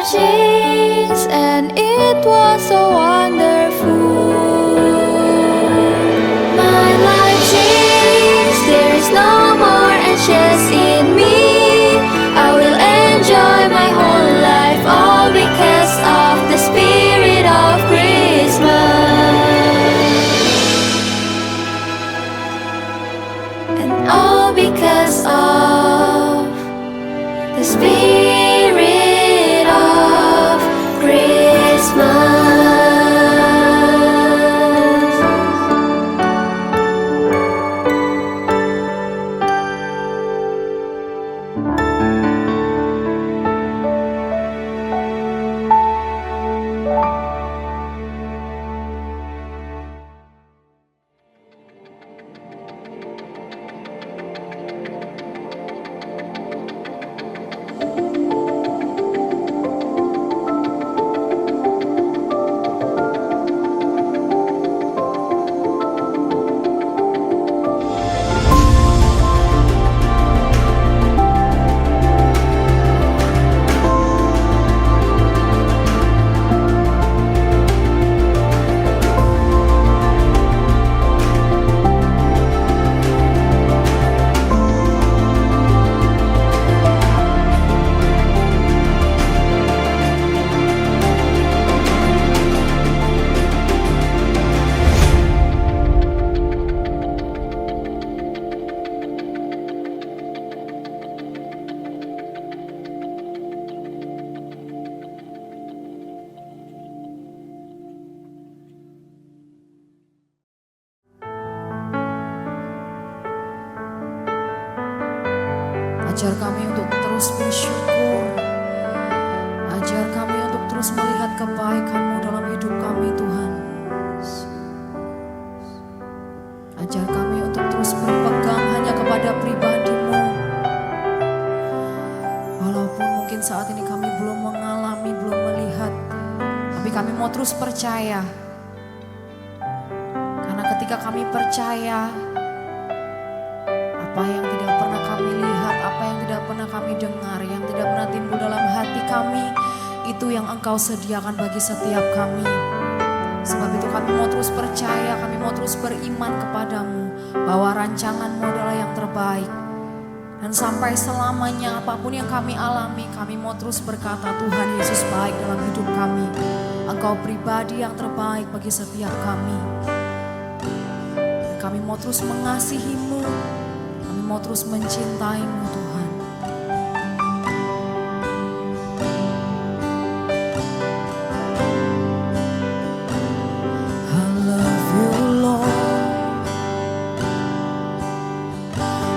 changed, and it was so wonderful. My life changed, there is no more anxious in me. I will enjoy my whole life, all because of the spirit of Christmas. And all because of the spirit of Christmas. Ajar kami untuk terus bersyukur. Ajar kami untuk terus melihat kebaikan-Mu dalam hidup kami, Tuhan. Ajar kami untuk terus berpegang hanya kepada pribadi-Mu. Walaupun mungkin saat ini kami belum mengalami, belum melihat, tapi kami mau terus percaya. Karena ketika kami percaya, apa yang tidak pernah kami lihat, apa yang tidak pernah kami dengar, yang tidak pernah timbul dalam hati kami, itu yang Engkau sediakan bagi setiap kami. Sebab itu kami mau terus percaya, kami mau terus beriman kepadamu, bahwa rancangan-Mu adalah yang terbaik. Dan sampai selamanya apapun yang kami alami, kami mau terus berkata Tuhan Yesus baik dalam hidup kami. Engkau pribadi yang terbaik bagi setiap kami. Dan kami mau terus mengasihi-Mu, kami mau terus mencintai-Mu, Tuhan. I love you, Lord.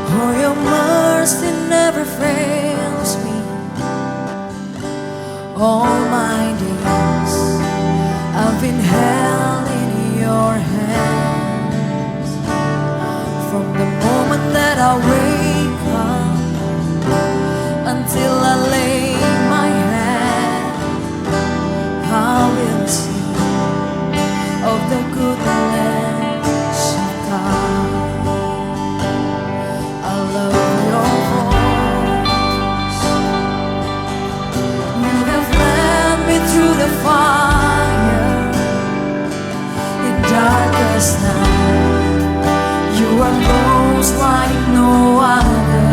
Oh, your mercy never fails me. All my days I've been held in your hands. From the moment that I wake up until I lay my head, I will sing of the goodness of God. I love your voice. You have led me through the fire in darkest night. You are close like no other.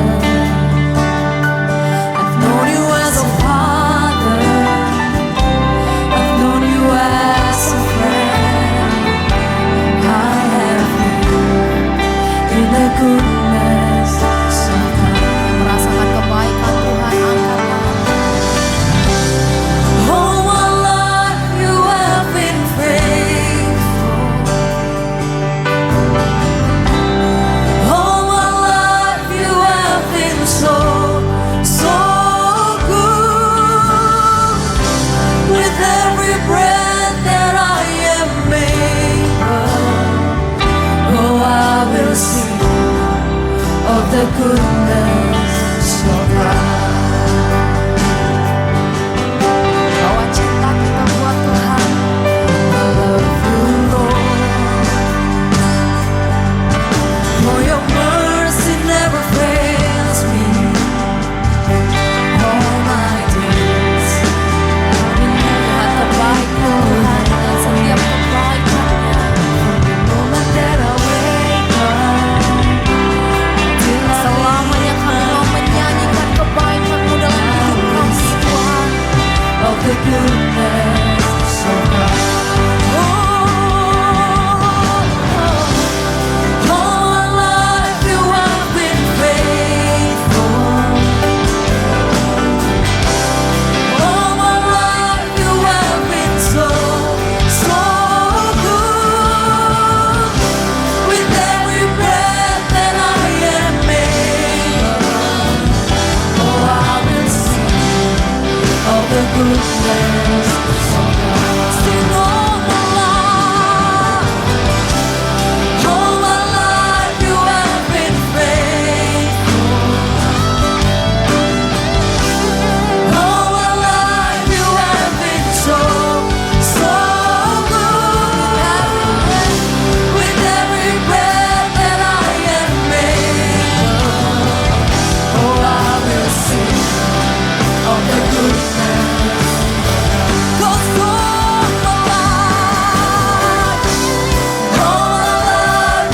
I've known you as a father. I've known you as a friend. I have lived in the goodness of God. Merasakan kebaikan Tuhan, angkat tangan. All my life you have been faithful. goodness of God. Sing all my life, you have been faithful. All my life you have been so, so good. With every breath that I am able, oh, I will sing of the goodness. 'Cause all my life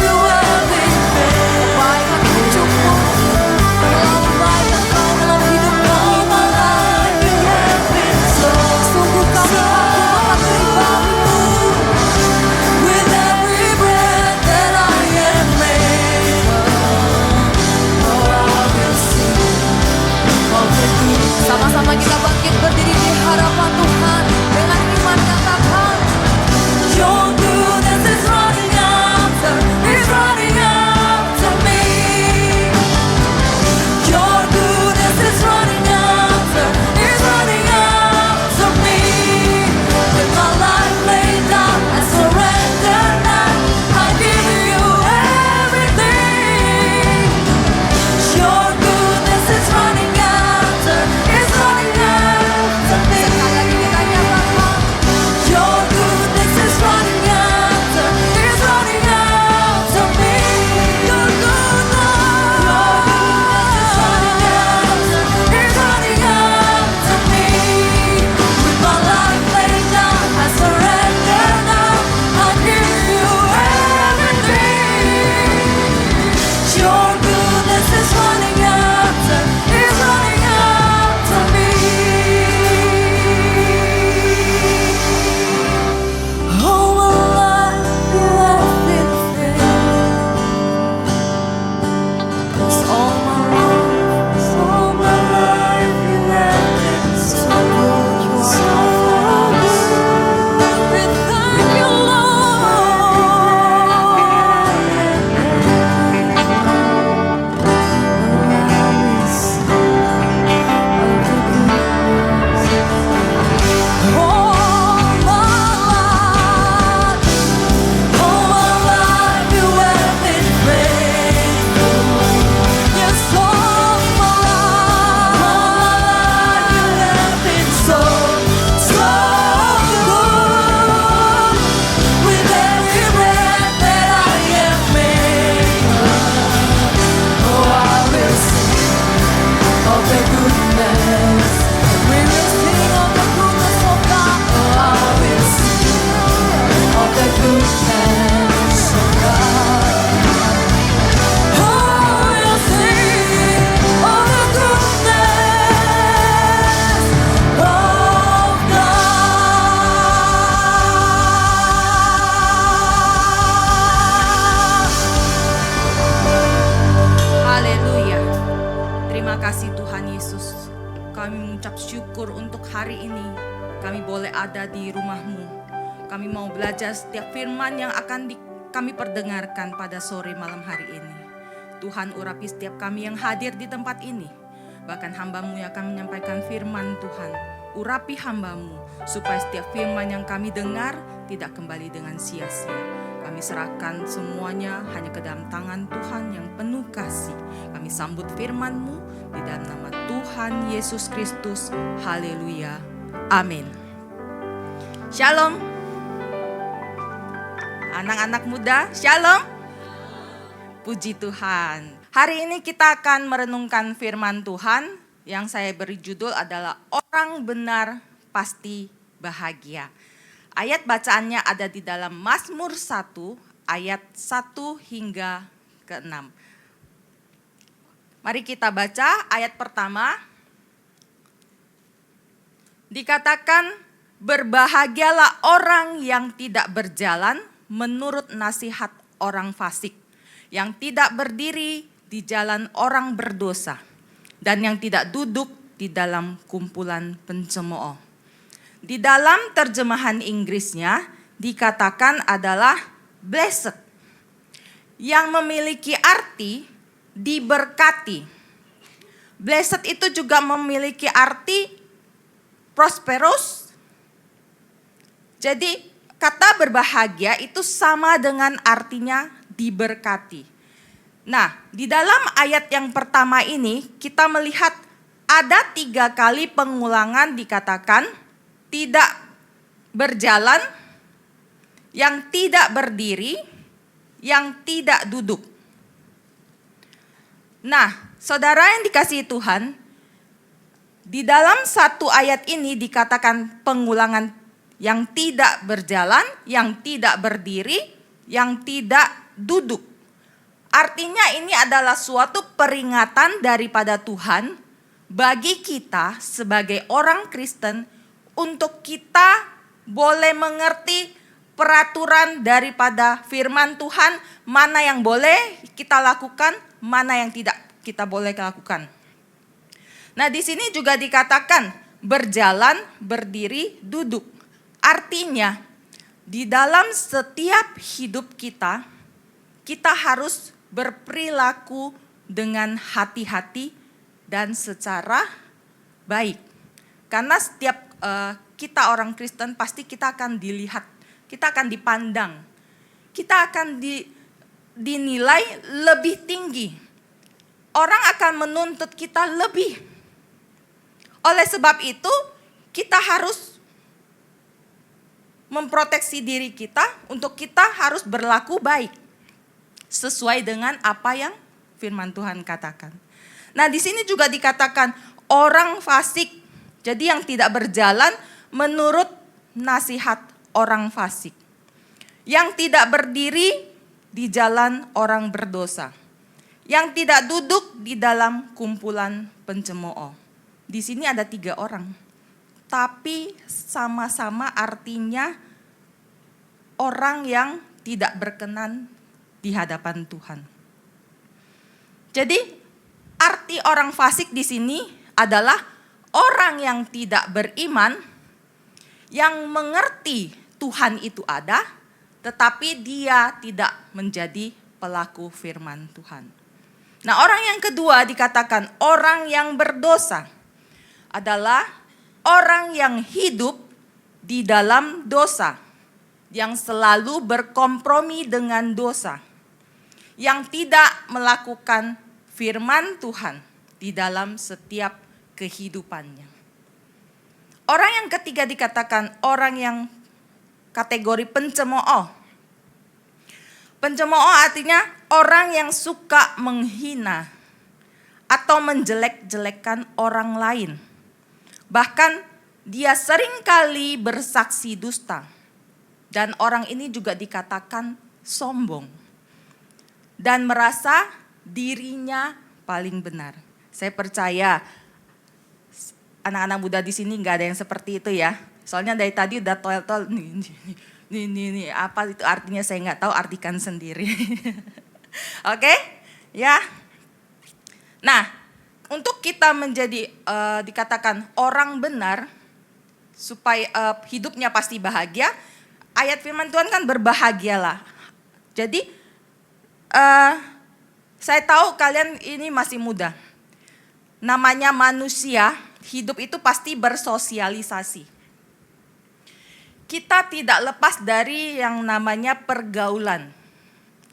you have been faithful. Kebaikan hidupmu selalu baik Engkau dalam hidup kami. All my life you have been so, sungguh kami akan beribadah. With every breath that I am able, oh, I will sing of the goodness. Sama-sama kita bangkit berdiri di hadapan Tuhan dengan iman katakan, Your goodness is running after me. Your goodness is running after me. With my life laid down, I surrender now. I give you everything. Your goodness is running after me. Sekali lagi kita nyatakan, Your goodness is running after me. Your goodness is running after me. With my life laid down, I surrender now. I give you everything. Your goodness is running after me. All my life you have been faithful. 'Cause all my life you have been so good. You are so good. We thank you, ada di rumahmu. Kami mau belajar setiap firman yang akan kami perdengarkan pada sore malam hari ini. Tuhan urapi setiap kami yang hadir di tempat ini. Bahkan hamba-Mu yang akan menyampaikan firman Tuhan. Urapi hamba-Mu supaya setiap firman yang kami dengar tidak kembali dengan sia-sia. Kami serahkan semuanya hanya ke dalam tangan Tuhan yang penuh kasih. Kami sambut firman-Mu di dalam nama Tuhan Yesus Kristus. Haleluya. Amin. Shalom. Anak-anak muda, shalom. Puji Tuhan. Hari ini kita akan merenungkan firman Tuhan yang saya beri judul adalah Orang Benar Pasti Bahagia. Ayat bacaannya ada di dalam Mazmur 1 ayat 1 hingga ke-6. Mari kita baca ayat pertama. Dikatakan, berbahagialah orang yang tidak berjalan menurut nasihat orang fasik, yang tidak berdiri di jalan orang berdosa, dan yang tidak duduk di dalam kumpulan pencemooh. Di dalam terjemahan Inggrisnya dikatakan adalah blessed, yang memiliki arti diberkati. Blessed itu juga memiliki arti prosperous. Jadi kata berbahagia itu sama dengan artinya diberkati. Nah, di dalam ayat yang pertama ini kita melihat ada 3 kali pengulangan dikatakan tidak berjalan, yang tidak berdiri, yang tidak duduk. Nah, saudara yang dikasihi Tuhan, di dalam satu ayat ini dikatakan pengulangan yang tidak berjalan, yang tidak berdiri, yang tidak duduk. Artinya ini adalah suatu peringatan daripada Tuhan bagi kita sebagai orang Kristen untuk kita boleh mengerti peraturan daripada firman Tuhan, mana yang boleh kita lakukan, mana yang tidak kita boleh lakukan. Nah, di sini juga dikatakan berjalan, berdiri, duduk. Artinya di dalam setiap hidup kita, kita harus berperilaku dengan hati-hati dan secara baik. Karena setiap kita orang Kristen pasti kita akan dilihat, kita akan dipandang, kita akan dinilai lebih tinggi. Orang akan menuntut kita lebih. Oleh sebab itu, kita harus memproteksi diri kita untuk kita harus berlaku baik sesuai dengan apa yang firman Tuhan katakan. Nah, di sini juga dikatakan orang fasik. Jadi yang tidak berjalan menurut nasihat orang fasik. Yang tidak berdiri di jalan orang berdosa. Yang tidak duduk di dalam kumpulan pencemooh. Di sini ada 3 orang. Tapi sama-sama artinya orang yang tidak berkenan di hadapan Tuhan. Jadi arti orang fasik di sini adalah orang yang tidak beriman, yang mengerti Tuhan itu ada, tetapi dia tidak menjadi pelaku firman Tuhan. Nah, orang yang kedua dikatakan orang yang berdosa adalah orang yang hidup di dalam dosa, yang selalu berkompromi dengan dosa, yang tidak melakukan firman Tuhan di dalam setiap kehidupannya. Orang yang ketiga dikatakan orang yang kategori pencemooh. Pencemooh artinya orang yang suka menghina atau menjelek-jelekkan orang lain. Bahkan dia seringkali bersaksi dusta. Dan orang ini juga dikatakan sombong. Dan merasa dirinya paling benar. Saya percaya anak-anak muda di sini nggak ada yang seperti itu ya. Soalnya dari tadi udah tol-tol nih, apa itu artinya saya nggak tahu, artikan sendiri. Oke, ya. Nah, untuk kita menjadi dikatakan orang benar supaya hidupnya pasti bahagia, ayat firman Tuhan kan berbahagialah. Jadi saya tahu kalian ini masih muda. Namanya manusia, hidup itu pasti bersosialisasi. Kita tidak lepas dari yang namanya pergaulan.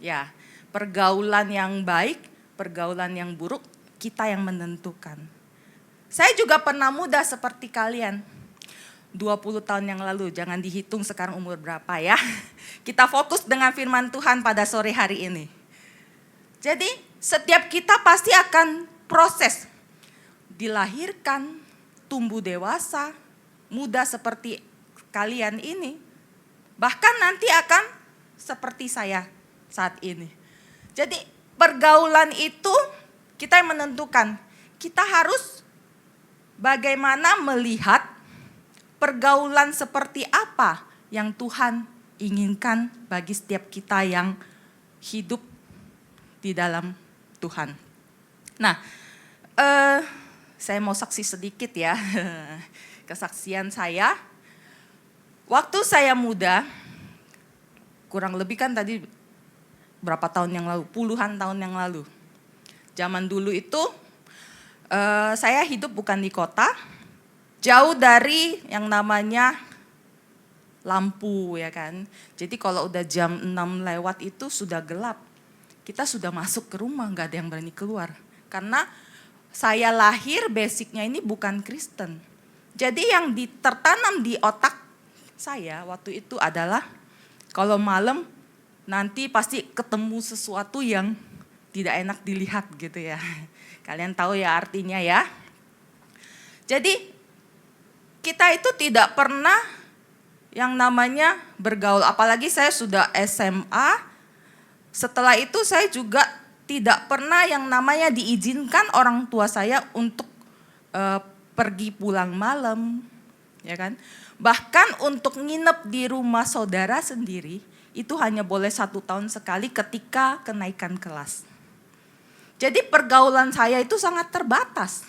Ya, pergaulan yang baik, pergaulan yang buruk, kita yang menentukan. Saya juga pernah muda seperti kalian. 20 tahun yang lalu, jangan dihitung sekarang umur berapa ya. Kita fokus dengan firman Tuhan pada sore hari ini. Jadi setiap kita pasti akan proses. Dilahirkan, tumbuh dewasa, muda seperti kalian ini. Bahkan nanti akan seperti saya saat ini. Jadi pergaulan itu kita yang menentukan. Kita harus bagaimana melihat pergaulan seperti apa yang Tuhan inginkan bagi setiap kita yang hidup di dalam Tuhan. Nah, saya mau saksi sedikit ya, kesaksian saya. Waktu saya muda, kurang lebih kan tadi berapa tahun yang lalu, puluhan tahun yang lalu. Zaman dulu itu saya hidup bukan di kota, jauh dari yang namanya lampu ya kan. Jadi kalau udah jam 6 lewat itu sudah gelap. Kita sudah masuk ke rumah, gak ada yang berani keluar. Karena saya lahir basicnya ini bukan Kristen. Jadi yang tertanam di otak saya waktu itu adalah kalau malam nanti pasti ketemu sesuatu yang tidak enak dilihat gitu ya. Kalian tahu ya artinya ya. Jadi kita itu tidak pernah yang namanya bergaul. Apalagi saya sudah SMA. Setelah itu saya juga tidak pernah yang namanya diizinkan orang tua saya untuk pergi pulang malam, ya kan? Bahkan untuk nginep di rumah saudara sendiri itu hanya boleh 1 tahun sekali ketika kenaikan kelas. Jadi pergaulan saya itu sangat terbatas.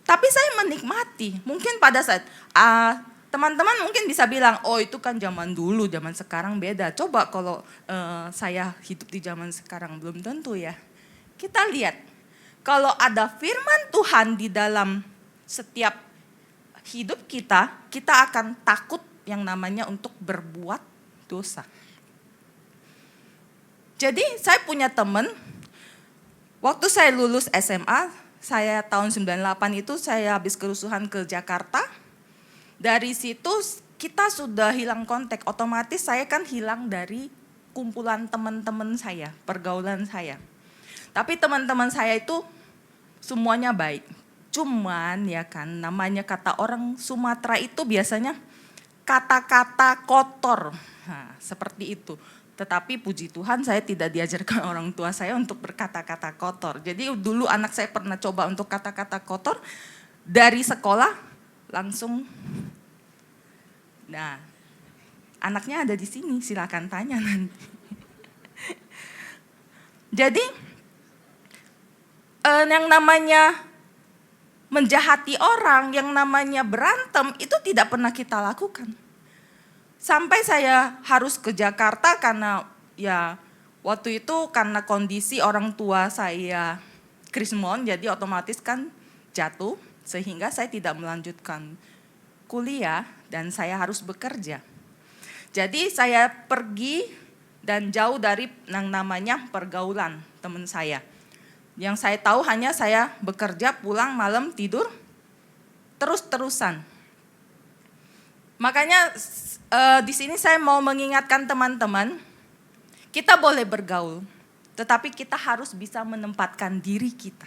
Tapi saya menikmati. Mungkin pada saat teman-teman mungkin bisa bilang, oh itu kan zaman dulu, zaman sekarang beda. Coba kalau saya hidup di zaman sekarang, belum tentu ya. Kita lihat, kalau ada firman Tuhan di dalam setiap hidup kita, kita akan takut yang namanya untuk berbuat dosa. Jadi saya punya teman, waktu saya lulus SMA, saya tahun 98 itu saya habis kerusuhan ke Jakarta. Dari situ kita sudah hilang kontak, otomatis saya kan hilang dari kumpulan teman-teman saya, pergaulan saya. Tapi teman-teman saya itu semuanya baik. Cuman ya kan namanya kata orang Sumatera itu biasanya kata-kata kotor. Nah, seperti itu. Tetapi puji Tuhan saya tidak diajarkan orang tua saya untuk berkata-kata kotor. Jadi dulu anak saya pernah coba untuk kata-kata kotor dari sekolah langsung. Nah, anaknya ada di sini, silakan tanya nanti. Jadi yang namanya menjahati orang, yang namanya berantem itu tidak pernah kita lakukan. Sampai saya harus ke Jakarta karena ya waktu itu karena kondisi orang tua saya krismon, jadi otomatis kan jatuh sehingga saya tidak melanjutkan kuliah dan saya harus bekerja. Jadi saya pergi dan jauh dari yang namanya pergaulan teman saya. Yang saya tahu hanya saya bekerja, pulang malam, tidur terus-terusan. Makanya di sini saya mau mengingatkan teman-teman, kita boleh bergaul, tetapi kita harus bisa menempatkan diri kita.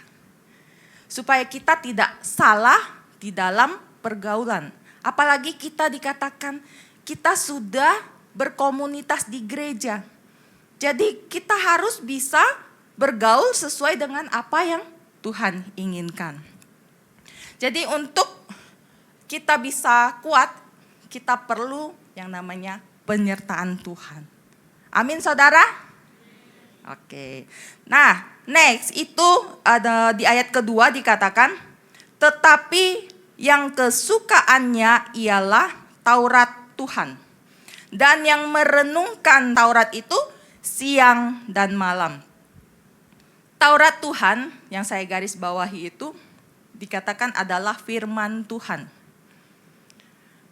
Supaya kita tidak salah di dalam pergaulan. Apalagi kita dikatakan kita sudah berkomunitas di gereja. Jadi kita harus bisa bergaul sesuai dengan apa yang Tuhan inginkan. Jadi untuk kita bisa kuat, kita perlu yang namanya penyertaan Tuhan. Amin saudara? Oke. Nah, next itu ada di ayat kedua dikatakan, tetapi yang kesukaannya ialah Taurat Tuhan. Dan yang merenungkan Taurat itu siang dan malam. Taurat Tuhan yang saya garis bawahi itu dikatakan adalah firman Tuhan.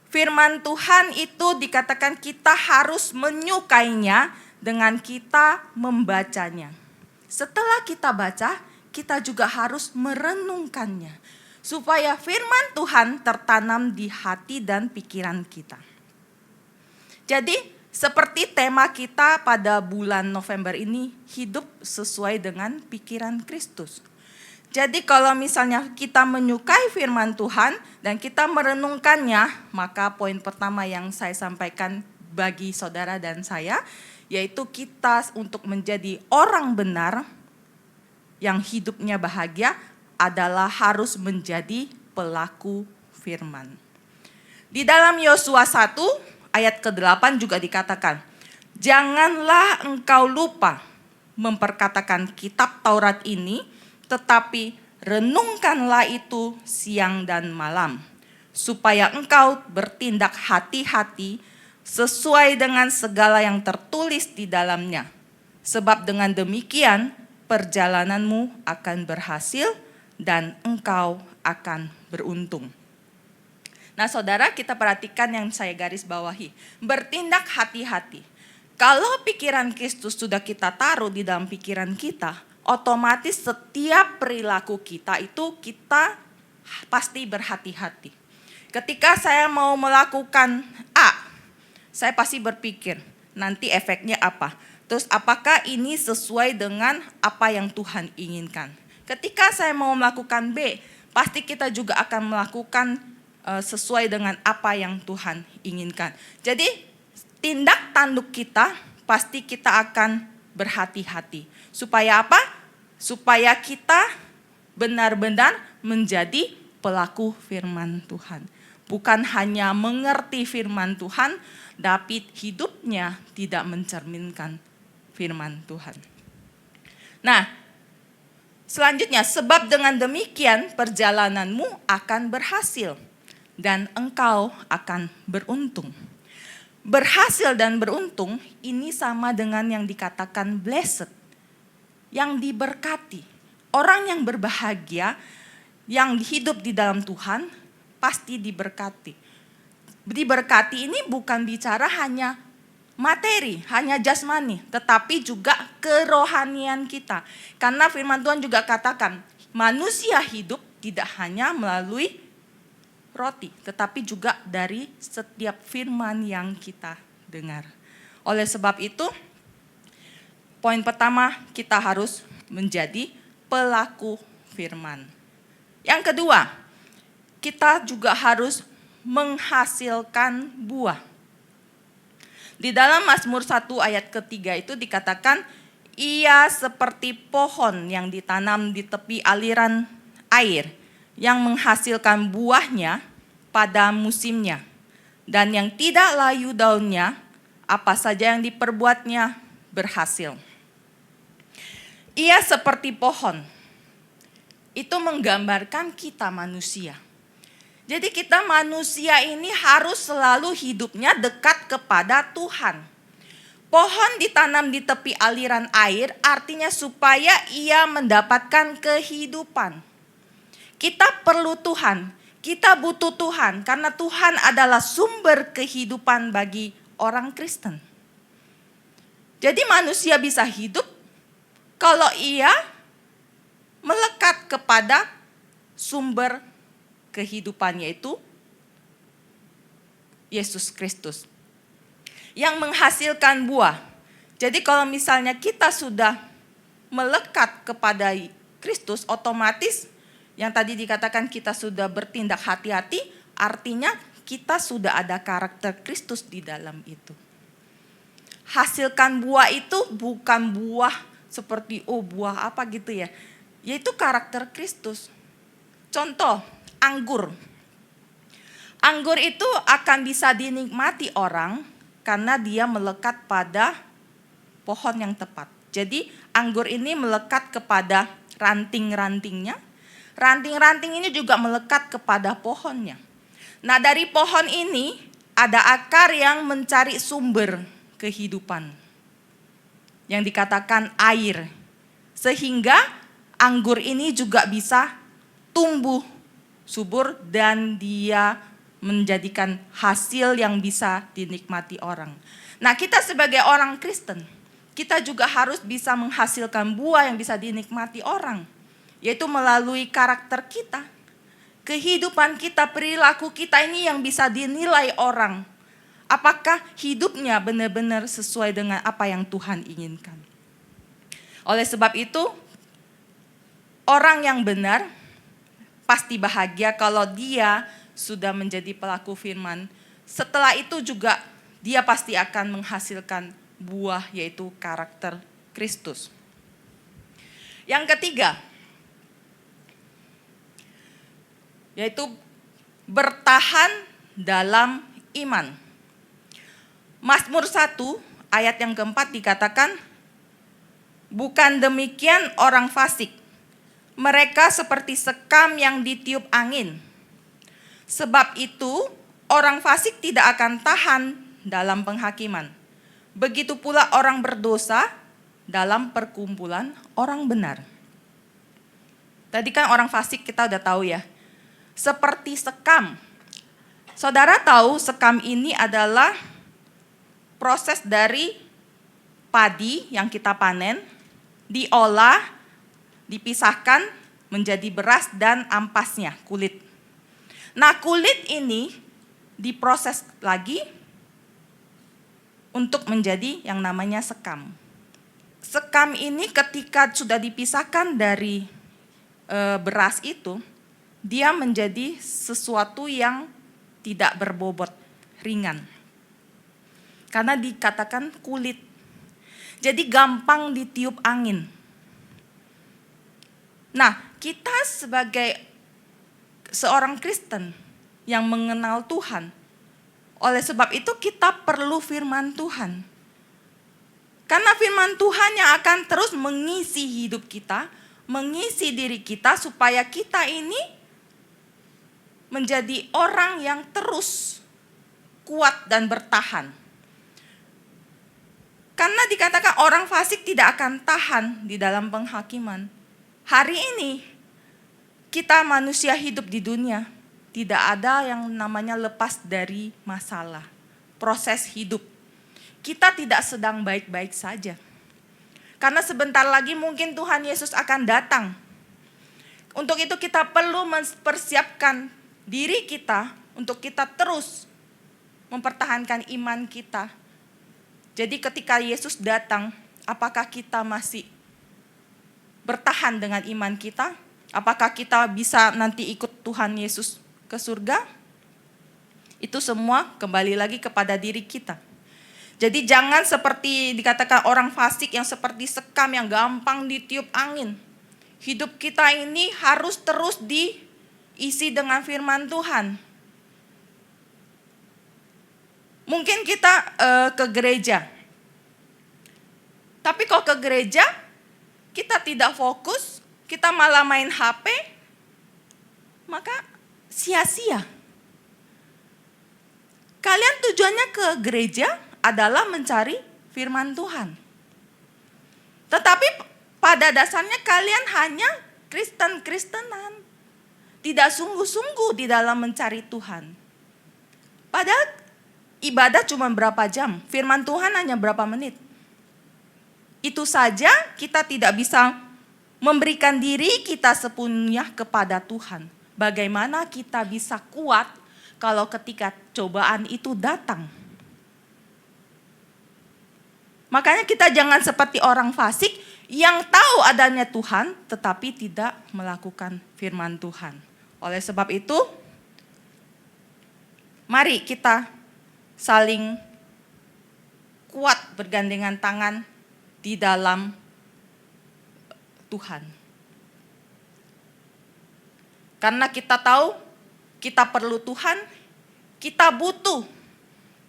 Firman Tuhan itu dikatakan kita harus menyukainya dengan kita membacanya. Setelah kita baca, kita juga harus merenungkannya. Supaya firman Tuhan tertanam di hati dan pikiran kita. Jadi seperti tema kita pada bulan November ini, hidup sesuai dengan pikiran Kristus. Jadi kalau misalnya kita menyukai firman Tuhan dan kita merenungkannya, maka poin pertama yang saya sampaikan bagi saudara dan saya, yaitu kita untuk menjadi orang benar yang hidupnya bahagia adalah harus menjadi pelaku firman. Di dalam Yosua 1 ayat ke-8 juga dikatakan, janganlah engkau lupa memperkatakan kitab Taurat ini, tetapi renungkanlah itu siang dan malam, supaya engkau bertindak hati-hati sesuai dengan segala yang tertulis di dalamnya. Sebab dengan demikian perjalananmu akan berhasil dan engkau akan beruntung. Nah saudara, kita perhatikan yang saya garis bawahi. Bertindak hati-hati. Kalau pikiran Kristus sudah kita taruh di dalam pikiran kita, otomatis setiap perilaku kita itu kita pasti berhati-hati. Ketika saya mau melakukan A, saya pasti berpikir nanti efeknya apa. Terus apakah ini sesuai dengan apa yang Tuhan inginkan. Ketika saya mau melakukan B, pasti kita juga akan melakukan sesuai dengan apa yang Tuhan inginkan. Jadi tindak tanduk kita pasti kita akan berhati-hati. Supaya apa? Supaya kita benar-benar menjadi pelaku firman Tuhan. Bukan hanya mengerti firman Tuhan, tapi hidupnya tidak mencerminkan firman Tuhan. Nah, selanjutnya, sebab dengan demikian perjalananmu akan berhasil dan engkau akan beruntung. Berhasil dan beruntung ini sama dengan yang dikatakan blessed, yang diberkati. Orang yang berbahagia, yang hidup di dalam Tuhan pasti diberkati. Diberkati ini bukan bicara hanya materi, hanya jasmani, tetapi juga kerohanian kita. Karena firman Tuhan juga katakan, manusia hidup tidak hanya melalui roti, tetapi juga dari setiap firman yang kita dengar. Oleh sebab itu, poin pertama kita harus menjadi pelaku firman. Yang kedua, kita juga harus menghasilkan buah. Di dalam Mazmur 1 ayat ketiga itu dikatakan, ia seperti pohon yang ditanam di tepi aliran air, yang menghasilkan buahnya pada musimnya. Dan yang tidak layu daunnya, apa saja yang diperbuatnya berhasil. Ia seperti pohon. Itu menggambarkan kita manusia. Jadi kita manusia ini harus selalu hidupnya dekat kepada Tuhan. Pohon ditanam di tepi aliran air artinya supaya ia mendapatkan kehidupan. Kita perlu Tuhan, kita butuh Tuhan karena Tuhan adalah sumber kehidupan bagi orang Kristen. Jadi manusia bisa hidup kalau ia melekat kepada sumber kehidupan, yaitu Yesus Kristus yang menghasilkan buah. Jadi kalau misalnya kita sudah melekat kepada Kristus, otomatis yang tadi dikatakan kita sudah bertindak hati-hati, artinya kita sudah ada karakter Kristus di dalam itu. Hasilkan buah itu bukan buah seperti buah apa gitu ya, yaitu karakter Kristus. Contoh, anggur. Anggur itu akan bisa dinikmati orang karena dia melekat pada pohon yang tepat. Jadi anggur ini melekat kepada ranting-rantingnya. Ranting-ranting ini juga melekat kepada pohonnya. Nah, dari pohon ini ada akar yang mencari sumber kehidupan yang dikatakan air. Sehingga anggur ini juga bisa tumbuh subur dan dia menjadikan hasil yang bisa dinikmati orang. Nah, kita sebagai orang Kristen, kita juga harus bisa menghasilkan buah yang bisa dinikmati orang, yaitu melalui karakter kita, kehidupan kita, perilaku kita ini yang bisa dinilai orang. Apakah hidupnya benar-benar sesuai dengan apa yang Tuhan inginkan. Oleh sebab itu, orang yang benar pasti bahagia kalau dia sudah menjadi pelaku firman. Setelah itu juga dia pasti akan menghasilkan buah, yaitu karakter Kristus. Yang ketiga, yaitu bertahan dalam iman. Mazmur 1 ayat yang keempat dikatakan, bukan demikian orang fasik. Mereka seperti sekam yang ditiup angin. Sebab itu orang fasik tidak akan tahan dalam penghakiman. Begitu pula orang berdosa dalam perkumpulan orang benar. Tadi kan orang fasik kita udah tahu ya. seperti sekam. Saudara tahu sekam ini adalah proses dari padi yang kita panen, diolah, dipisahkan menjadi beras dan ampasnya, kulit. Nah, kulit ini diproses lagi untuk menjadi yang namanya sekam. Sekam ini ketika sudah dipisahkan dari beras itu, dia menjadi sesuatu yang tidak berbobot, ringan. Karena dikatakan kulit. Jadi gampang ditiup angin. Nah, kita sebagai seorang Kristen yang mengenal Tuhan, oleh sebab itu kita perlu firman Tuhan. Karena firman Tuhan yang akan terus mengisi hidup kita, mengisi diri kita supaya kita ini menjadi orang yang terus kuat dan bertahan. Karena dikatakan orang fasik tidak akan tahan di dalam penghakiman. Hari ini kita manusia hidup di dunia, tidak ada yang namanya lepas dari masalah, proses hidup. Kita tidak sedang baik-baik saja. Karena sebentar lagi mungkin Tuhan Yesus akan datang. Untuk itu kita perlu mempersiapkan diri kita untuk kita terus mempertahankan iman kita. Jadi ketika Yesus datang, apakah kita masih bertahan dengan iman kita? Apakah kita bisa nanti ikut Tuhan Yesus ke surga? Itu semua kembali lagi kepada diri kita. Jadi jangan seperti dikatakan orang fasik yang seperti sekam yang gampang ditiup angin. Hidup kita ini harus terus diisi dengan firman Tuhan. Mungkin kita ke gereja. Tapi kalau ke gereja, kita tidak fokus, kita malah main HP, maka sia-sia. Kalian tujuannya ke gereja adalah mencari firman Tuhan. Tetapi pada dasarnya kalian hanya Kristen-Kristenan. Tidak sungguh-sungguh di dalam mencari Tuhan. Padahal ibadah cuma berapa jam, firman Tuhan hanya berapa menit. Itu saja kita tidak bisa memberikan diri kita sepenuhnya kepada Tuhan. Bagaimana kita bisa kuat kalau ketika cobaan itu datang? Makanya kita jangan seperti orang fasik yang tahu adanya Tuhan tetapi tidak melakukan firman Tuhan. Oleh sebab itu, mari kita saling kuat bergandengan tangan di dalam Tuhan. Karena kita tahu kita perlu Tuhan, kita butuh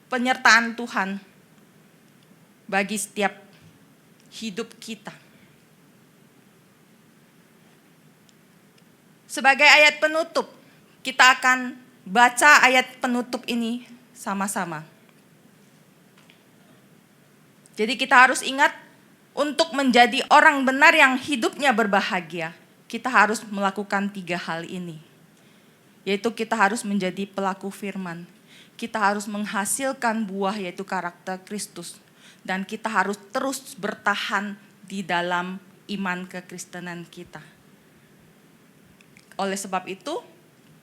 penyertaan Tuhan bagi setiap hidup kita. Sebagai ayat penutup, kita akan baca ayat penutup ini sama-sama. Jadi kita harus ingat, untuk menjadi orang benar yang hidupnya berbahagia, kita harus melakukan 3 hal ini. Yaitu kita harus menjadi pelaku firman. Kita harus menghasilkan buah yaitu karakter Kristus. Dan kita harus terus bertahan di dalam iman kekristenan kita. Oleh sebab itu,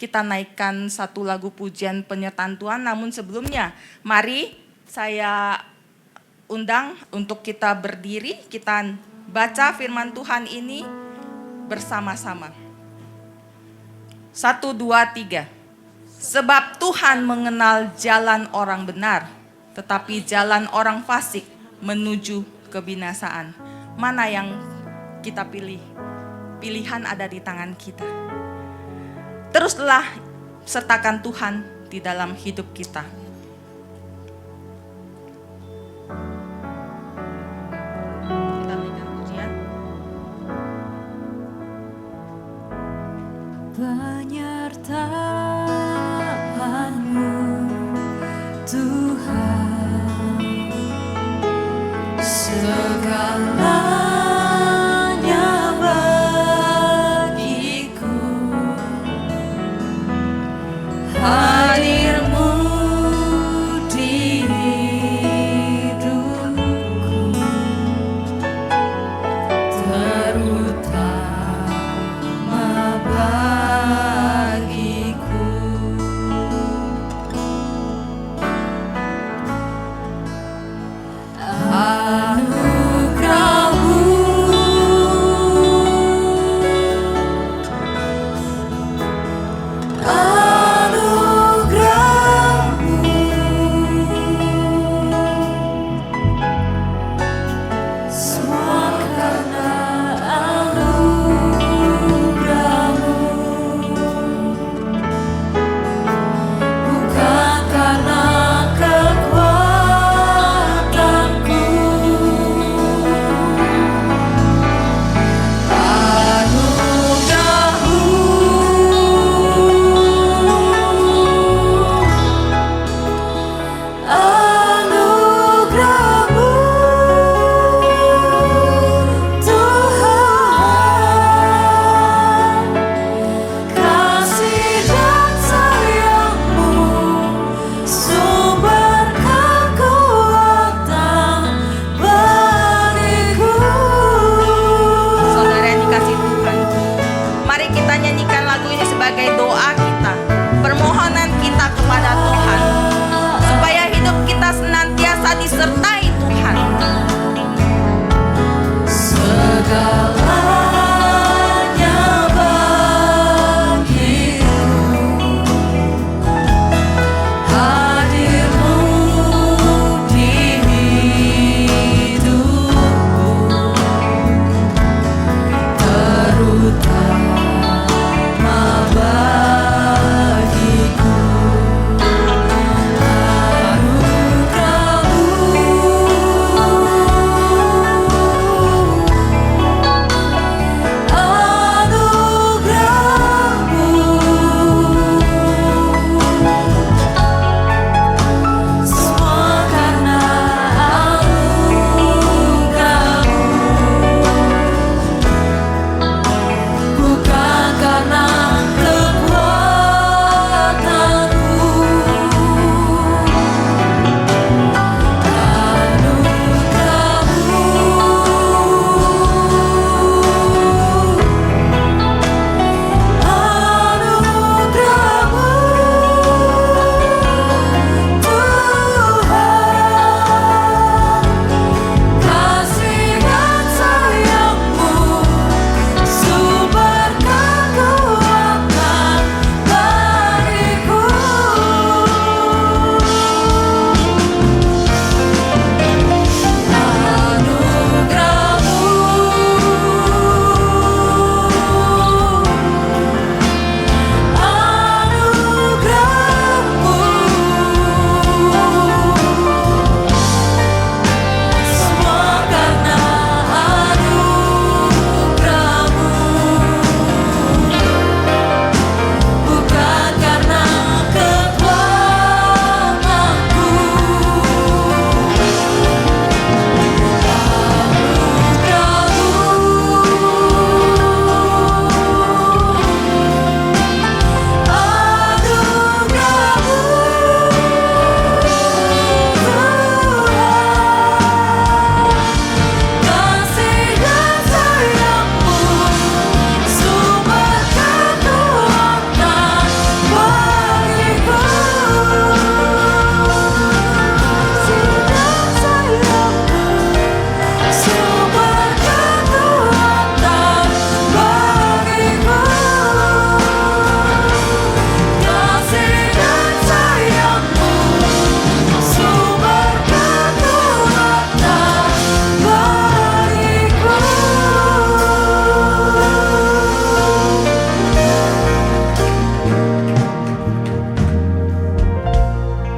kita naikkan satu lagu pujian penyertaan Tuhan. Namun sebelumnya, mari saya undang untuk kita berdiri, kita baca firman Tuhan ini bersama-sama. 1, 2, 3. Sebab Tuhan mengenal jalan orang benar, tetapi jalan orang fasik menuju kebinasaan. Mana yang kita pilih? Pilihan ada di tangan kita. Teruslah sertakan Tuhan di dalam hidup kita. Penyertaan-Mu Tuhan, segalanya bagiku,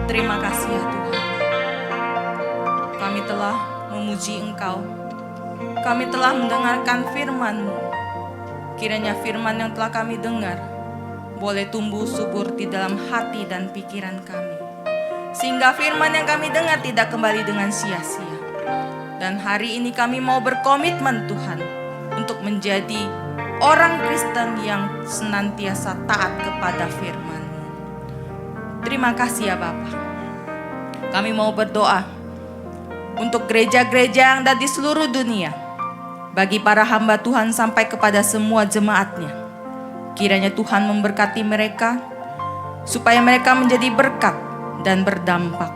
Terima kasih ya Tuhan. Kami telah memuji Engkau. Kami telah mendengarkan firman-Mu. Kiranya firman yang telah kami dengar boleh tumbuh subur di dalam hati dan pikiran kami. Sehingga firman yang kami dengar tidak kembali dengan sia-sia. Dan hari ini kami mau berkomitmen Tuhan untuk menjadi orang Kristen yang senantiasa taat kepada firman-Mu. Terima kasih ya Bapa. Kami mau berdoa untuk gereja-gereja yang ada di seluruh dunia. Bagi para hamba Tuhan sampai kepada semua jemaatnya. Kiranya Tuhan memberkati mereka, supaya mereka menjadi berkat dan berdampak.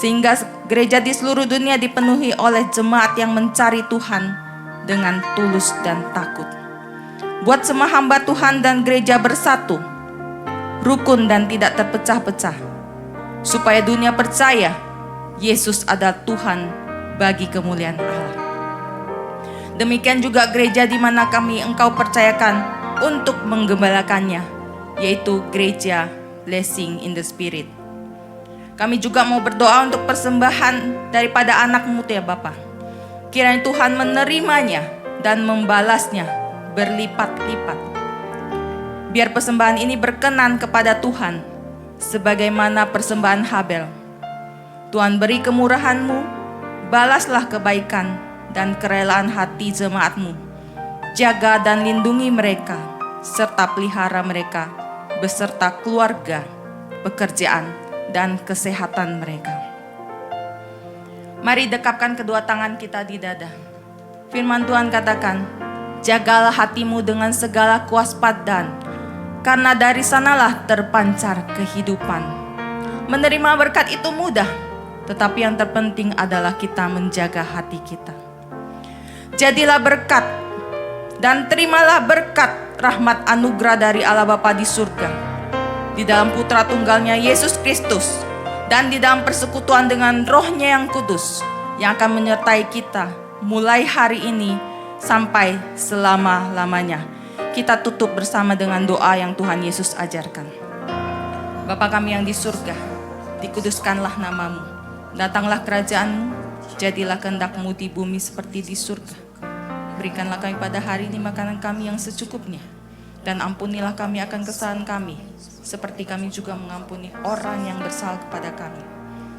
Sehingga gereja di seluruh dunia dipenuhi oleh jemaat yang mencari Tuhan dengan tulus dan takut. Buat semua hamba Tuhan dan gereja bersatu, rukun dan tidak terpecah-pecah. Supaya dunia percaya Yesus adalah Tuhan bagi kemuliaan Allah. Demikian juga gereja di mana Engkau percayakan untuk menggembalakannya, yaitu gereja Blessing in the Spirit. Kami juga mau berdoa untuk persembahan daripada anak-Mu ya Bapa. Kiranya Tuhan menerimanya dan membalasnya berlipat-lipat. Biar persembahan ini berkenan kepada Tuhan, sebagaimana persembahan Habel. Tuhan beri kemurahan-Mu, balaslah kebaikan dan kerelaan hati jemaat-Mu. Jaga dan lindungi mereka, serta pelihara mereka, beserta keluarga, pekerjaan, dan kesehatan mereka. Mari dekapkan kedua tangan kita di dada. Firman Tuhan katakan, jagalah hatimu dengan segala kewaspadaan, karena dari sanalah terpancar kehidupan. Menerima berkat itu mudah, tetapi yang terpenting adalah kita menjaga hati kita. Jadilah berkat dan terimalah berkat rahmat anugerah dari Allah Bapa di surga, di dalam Putra Tunggalnya Yesus Kristus, dan di dalam persekutuan dengan Roh-Nya yang kudus, yang akan menyertai kita mulai hari ini sampai selama-lamanya. Kita tutup bersama dengan doa yang Tuhan Yesus ajarkan. Bapa kami yang di surga, dikuduskanlah nama-Mu, datanglah kerajaan-Mu, jadilah kehendak-Mu di bumi seperti di surga. Berikanlah kami pada hari ini makanan kami yang secukupnya, dan ampunilah kami akan kesalahan kami, seperti kami juga mengampuni orang yang bersalah kepada kami.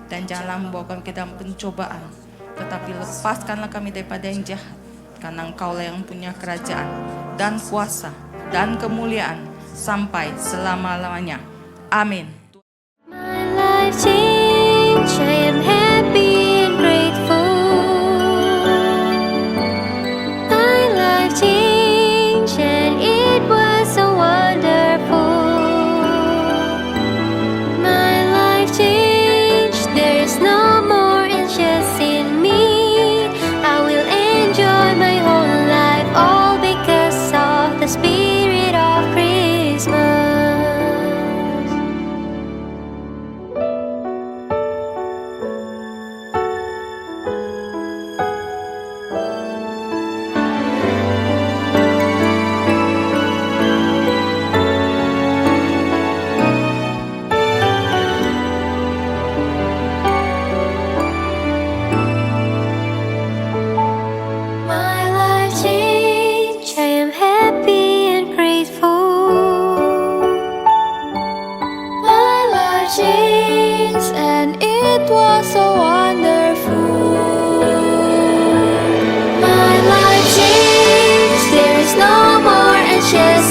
Dan janganlah membawa kami ke dalam pencobaan, tetapi lepaskanlah kami daripada yang jahat, karena Engkau-lah yang punya kerajaan, dan kuasa, dan kemuliaan, sampai selama-lamanya. Amin. My life changed, I am happy and grateful. My life changed and it was so wonderful. My life changed, there is no more anxious in me. I will enjoy my whole life, all because of the spirit of Christmas. My life changed, I am happy and grateful. My life changed and it was so wonderful. My life changed, there is no more anxious